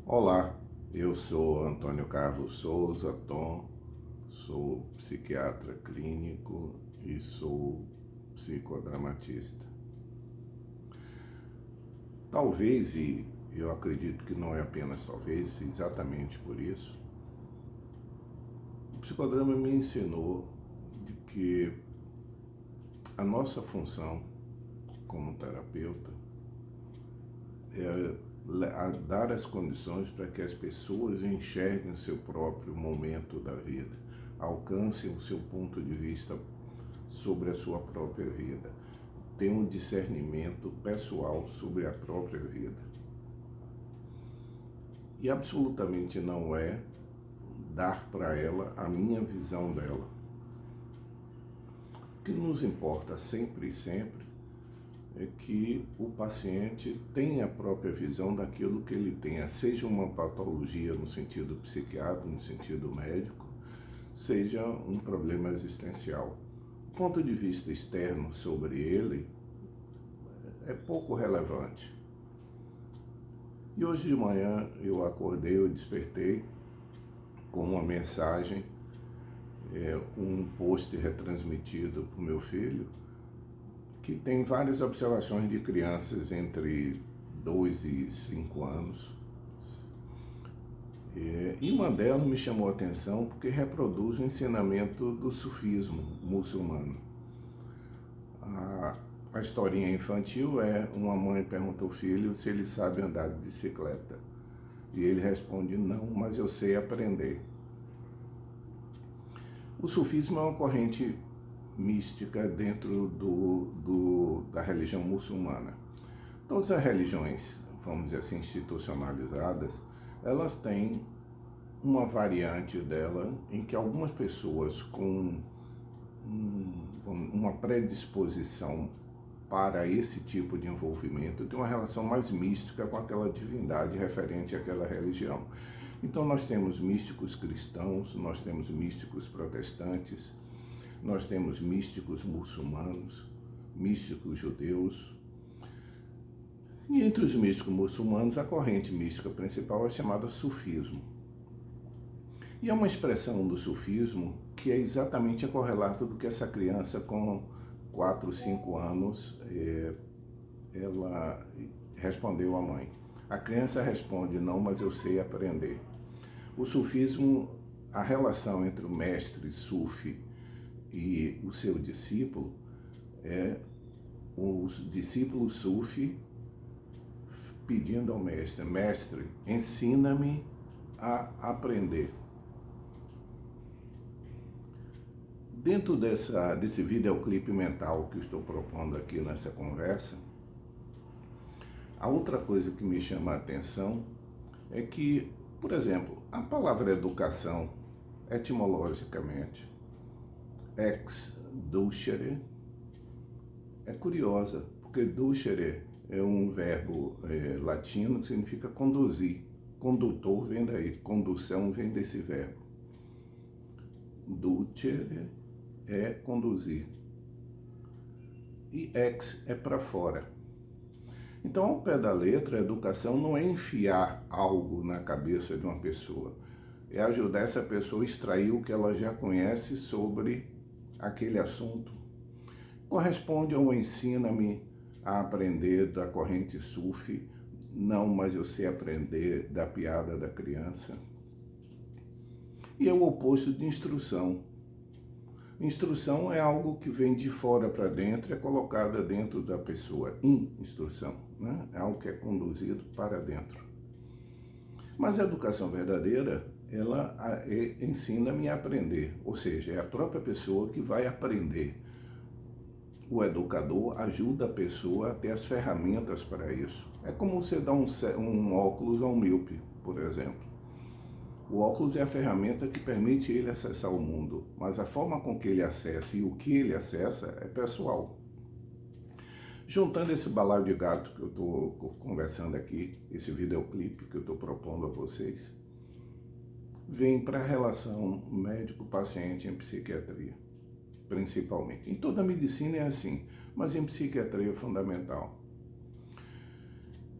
Olá, eu sou Antônio Carlos Souza Tom, sou psiquiatra clínico e sou psicodramatista. Talvez, e eu acredito que não é apenas talvez, exatamente por isso, o psicodrama me ensinou de que a nossa função como terapeuta é a dar as condições para que as pessoas enxerguem o seu próprio momento da vida, alcancem o seu ponto de vista sobre a sua própria vida, tenham um discernimento pessoal sobre a própria vida. E absolutamente não é dar para ela a minha visão dela. O que nos importa sempre é que o paciente tenha a própria visão daquilo que ele tenha, seja uma patologia no sentido psiquiátrico, no sentido médico, seja um problema existencial. O ponto de vista externo sobre ele é pouco relevante. E hoje de manhã eu acordei, eu despertei com uma mensagem, um post retransmitido para o meu filho, que tem várias observações de crianças entre 2 e 5 anos. E uma delas me chamou a atenção porque reproduz o ensinamento do sufismo muçulmano. A historinha infantil é: uma mãe pergunta ao filho se ele sabe andar de bicicleta. E ele responde: não, mas eu sei aprender. O sufismo é uma corrente mística dentro da religião muçulmana. Todas as religiões, vamos dizer assim, institucionalizadas, elas têm uma variante dela em que algumas pessoas com uma predisposição para esse tipo de envolvimento têm uma relação mais mística com aquela divindade referente àquela religião. Então nós temos místicos cristãos, nós temos místicos protestantes, nós temos místicos muçulmanos, místicos judeus. E entre os místicos muçulmanos, a corrente mística principal é chamada sufismo. E é uma expressão do sufismo que é exatamente a correlato do que essa criança com 4, 5 anos, ela respondeu à mãe. A criança responde: não, mas eu sei aprender. O sufismo, a relação entre o mestre sufi e o seu discípulo é o discípulo sufi pedindo ao mestre: mestre, ensina-me a aprender. Dentro desse videoclipe mental que eu estou propondo aqui nessa conversa, a outra coisa que me chama a atenção é que, por exemplo, a palavra educação, etimologicamente, ex ducere, é curiosa, porque ducere é um verbo latino que significa conduzir. Condutor vem daí, condução vem desse verbo. Ducere é conduzir. E ex é para fora. Então, ao pé da letra, a educação não é enfiar algo na cabeça de uma pessoa. É ajudar essa pessoa a extrair o que ela já conhece sobre aquele assunto. Corresponde ao ensina-me a aprender da corrente sufi, não, mas eu sei aprender da piada da criança. E é o oposto de instrução. Instrução é algo que vem de fora para dentro e é colocada dentro da pessoa. Instrução, né? É algo que é conduzido para dentro. Mas a educação verdadeira, ela ensina-me a aprender, ou seja, é a própria pessoa que vai aprender. O educador ajuda a pessoa a ter as ferramentas para isso. É como você dar um óculos a um míope, por exemplo. O óculos é a ferramenta que permite ele acessar o mundo, mas a forma com que ele acessa e o que ele acessa é pessoal. Juntando esse balaio de gato que eu estou conversando aqui, esse videoclipe que eu estou propondo a vocês, vem para a relação médico-paciente em psiquiatria, principalmente. Em toda a medicina é assim, mas em psiquiatria é fundamental.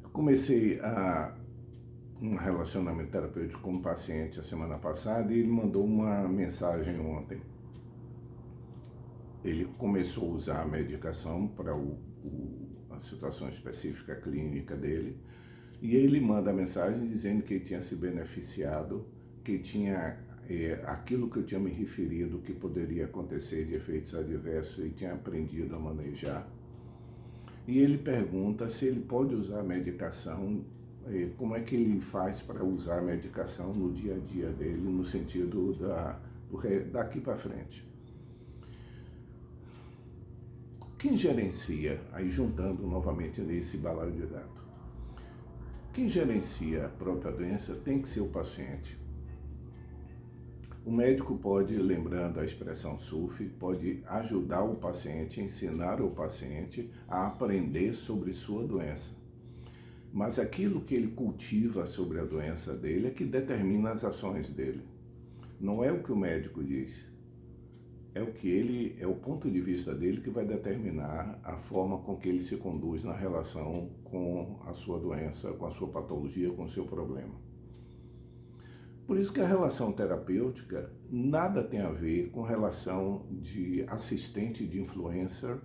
Eu comecei a um relacionamento terapêutico com um paciente a semana passada e ele mandou uma mensagem ontem. Ele começou a usar a medicação para a situação específica clínica dele e ele manda a mensagem dizendo que ele tinha se beneficiado, que tinha aquilo que eu tinha me referido que poderia acontecer de efeitos adversos e tinha aprendido a manejar. E ele pergunta se ele pode usar a medicação, como é que ele faz para usar a medicação no dia a dia dele, no sentido daqui para frente. Quem gerencia, aí juntando novamente nesse balaio de gato, quem gerencia a própria doença tem que ser o paciente. O médico pode, lembrando a expressão SUF, pode ajudar o paciente, ensinar o paciente a aprender sobre sua doença. Mas aquilo que ele cultiva sobre a doença dele é que determina as ações dele. Não é o que o médico diz. É o ponto de vista dele que vai determinar a forma com que ele se conduz na relação com a sua doença, com a sua patologia, com o seu problema. Por isso que a relação terapêutica nada tem a ver com relação de assistente de influencer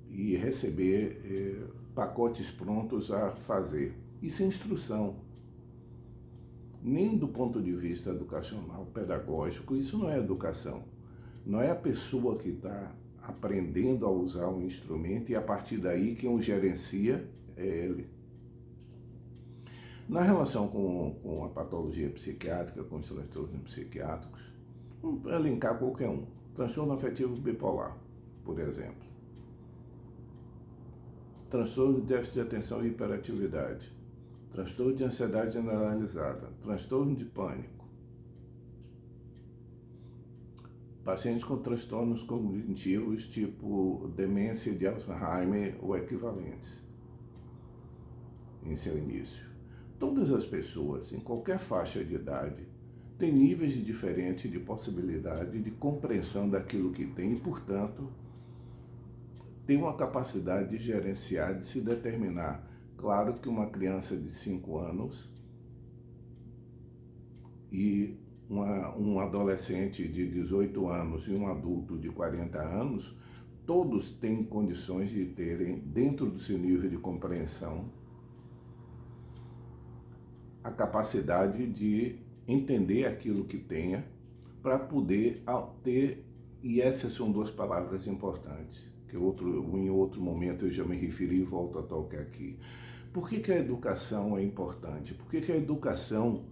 e receber pacotes prontos a fazer. Isso é instrução. Nem do ponto de vista educacional, pedagógico, isso não é educação. Não é a pessoa que está aprendendo a usar um instrumento e a partir daí quem o gerencia é ele. Na relação com a patologia psiquiátrica, com os transtornos psiquiátricos, vamos elencar qualquer um. Transtorno afetivo bipolar, por exemplo. Transtorno de déficit de atenção e hiperatividade. Transtorno de ansiedade generalizada. Transtorno de pânico. Pacientes com transtornos cognitivos tipo demência de Alzheimer ou equivalentes, em seu início. Todas as pessoas, em qualquer faixa de idade, têm níveis diferentes de possibilidade de compreensão daquilo que tem e, portanto, têm uma capacidade de gerenciar, de se determinar. Claro que uma criança de 5 anos e um adolescente de 18 anos e um adulto de 40 anos, todos têm condições de terem, dentro do seu nível de compreensão, a capacidade de entender aquilo que tenha para poder ter, e essas são duas palavras importantes, que em outro momento eu já me referi e volto a tocar aqui. Por que a educação é importante? Por que a educação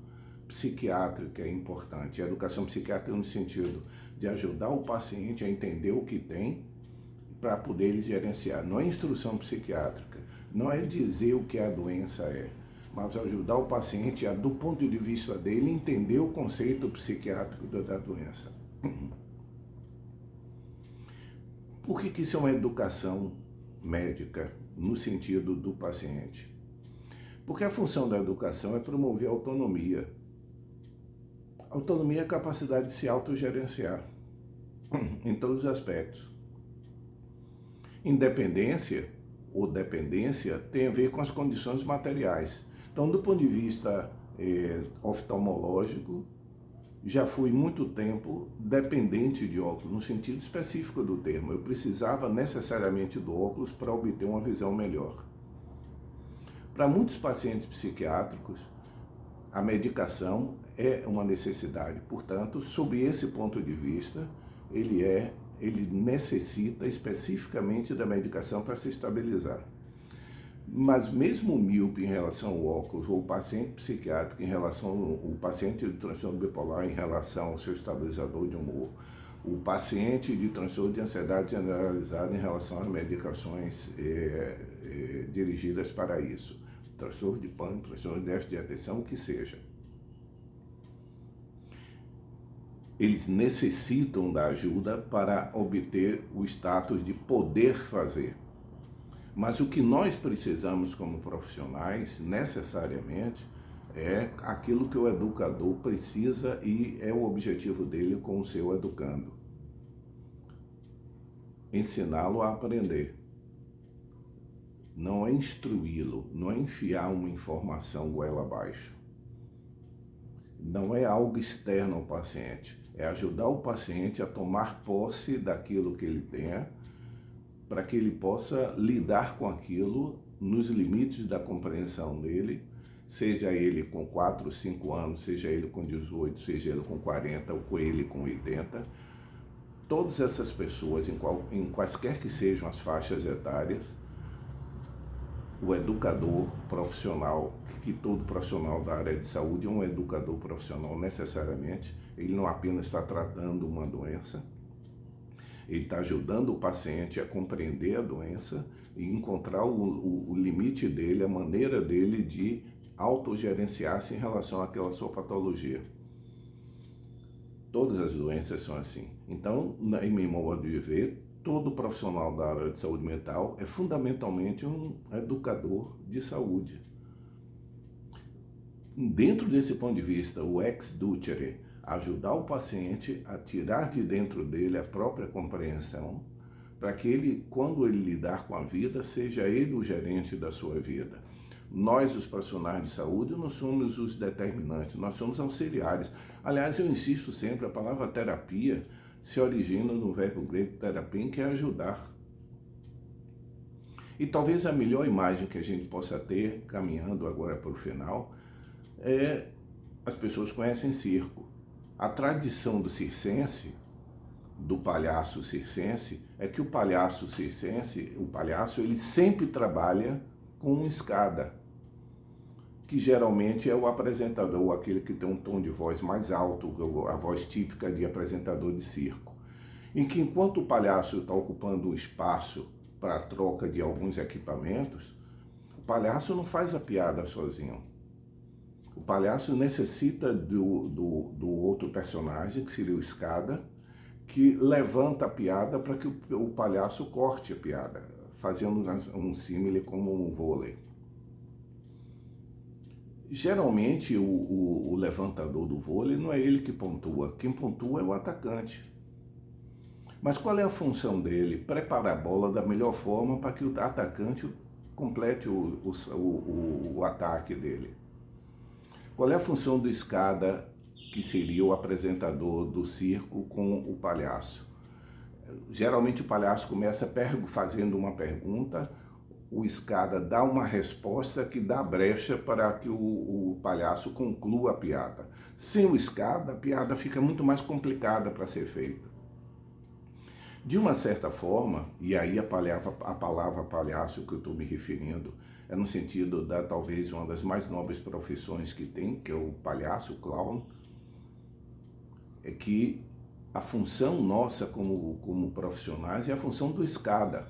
psiquiátrica é importante? A educação psiquiátrica no sentido de ajudar o paciente a entender o que tem para poder ele gerenciar. Não é instrução psiquiátrica, não é dizer o que a doença é, mas ajudar o paciente a, do ponto de vista dele, entender o conceito psiquiátrico da doença. Por que isso é uma educação médica no sentido do paciente? Porque a função da educação é promover a autonomia. Autonomia é a capacidade de se autogerenciar em todos os aspectos. Independência ou dependência tem a ver com as condições materiais. Então, do ponto de vista oftalmológico, já fui muito tempo dependente de óculos, no sentido específico do termo. Eu precisava necessariamente do óculos para obter uma visão melhor. Para muitos pacientes psiquiátricos, a medicação é uma necessidade. Portanto, sob esse ponto de vista, ele necessita especificamente da medicação para se estabilizar. Mas mesmo o míope em relação ao óculos, ou o paciente psiquiátrico em relação ao paciente de transtorno bipolar em relação ao seu estabilizador de humor, o paciente de transtorno de ansiedade generalizada em relação às medicações dirigidas para isso, transtorno de pânico, transtorno de déficit de atenção, o que seja. Eles necessitam da ajuda para obter o status de poder fazer. Mas o que nós precisamos como profissionais, necessariamente, é aquilo que o educador precisa e é o objetivo dele com o seu educando. Ensiná-lo a aprender. Não é instruí-lo, não é enfiar uma informação goela abaixo. não é algo externo ao paciente, é ajudar o paciente a tomar posse daquilo que ele tenha, para que ele possa lidar com aquilo nos limites da compreensão dele, seja ele com 4, 5 anos, seja ele com 18, seja ele com 40 ou com ele com 80. Todas essas pessoas, em quaisquer que sejam as faixas etárias, o educador profissional, que todo profissional da área de saúde é um educador profissional necessariamente, ele não apenas está tratando uma doença, ele está ajudando o paciente a compreender a doença e encontrar o limite dele, a maneira dele de autogerenciar-se em relação àquela sua patologia. Todas as doenças são assim. Então, em meu modo de ver, todo profissional da área de saúde mental é fundamentalmente um educador de saúde. Dentro desse ponto de vista, o ex-ducere, ajudar o paciente a tirar de dentro dele a própria compreensão, para que ele, quando ele lidar com a vida, seja ele o gerente da sua vida. Nós, os profissionais de saúde, não somos os determinantes, nós somos auxiliares. Aliás, eu insisto sempre, a palavra terapia se origina no verbo grego terapia, que é ajudar. E talvez a melhor imagem que a gente possa ter, caminhando agora para o final, é as pessoas conhecem circo. A tradição do circense, do palhaço circense, é que o palhaço circense, ele sempre trabalha com uma escada, que geralmente é o apresentador, aquele que tem um tom de voz mais alto, a voz típica de apresentador de circo. Em que enquanto o palhaço está ocupando o espaço para a troca de alguns equipamentos, o palhaço não faz a piada sozinho. O palhaço necessita do outro personagem, que seria o escada, que levanta a piada para que o palhaço corte a piada, fazendo um símile como um vôlei. Geralmente o levantador do vôlei não é ele que pontua, quem pontua é o atacante. Mas qual é a função dele? Preparar a bola da melhor forma para que o atacante complete o ataque dele. Qual é a função do escada, que seria o apresentador do circo com o palhaço? Geralmente o palhaço começa fazendo uma pergunta, o escada dá uma resposta que dá brecha para que o palhaço conclua a piada. Sem o escada, a piada fica muito mais complicada para ser feita. De uma certa forma, e aí a palavra palhaço que eu estou me referindo é no sentido da talvez uma das mais nobres profissões que tem, que é o palhaço, o clown, é que a função nossa como profissionais é a função do escada,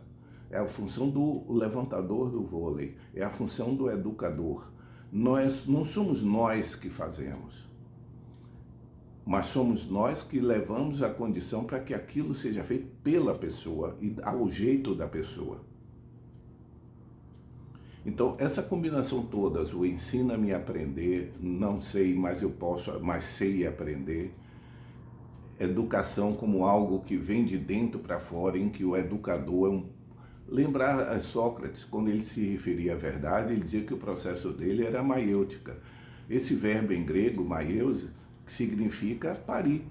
é a função do levantador do vôlei, é a função do educador. Não somos nós que fazemos, mas somos nós que levamos a condição para que aquilo seja feito pela pessoa e ao jeito da pessoa. Então, essa combinação toda, o ensina-me a aprender, não sei, mas eu posso, mas sei aprender, educação como algo que vem de dentro para fora, em que o educador é um... Lembrar a Sócrates, quando ele se referia à verdade, ele dizia que o processo dele era maiêutica. Esse verbo em grego, maiêusia, que significa parir.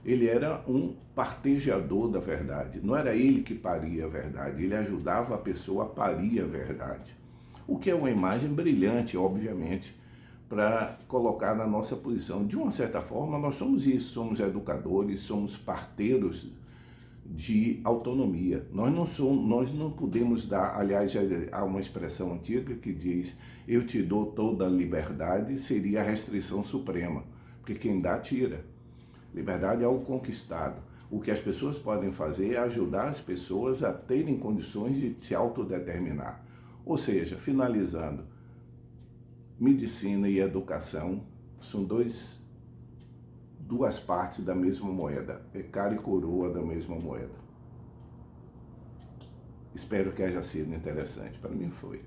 Ele era um partejador da verdade. Não era ele que paria a verdade, ele ajudava a pessoa a parir a verdade. O que é uma imagem brilhante, obviamente, para colocar na nossa posição. De uma certa forma, nós somos isso, somos educadores, somos parteiros de autonomia. Nós não podemos dar, aliás, há uma expressão antiga que diz: eu te dou toda a liberdade, seria a restrição suprema, porque quem dá, tira. Liberdade é algo conquistado. O que as pessoas podem fazer é ajudar as pessoas a terem condições de se autodeterminar. Ou seja, finalizando, medicina e educação são duas partes da mesma moeda, é cara e coroa da mesma moeda. Espero que haja sido interessante, para mim foi.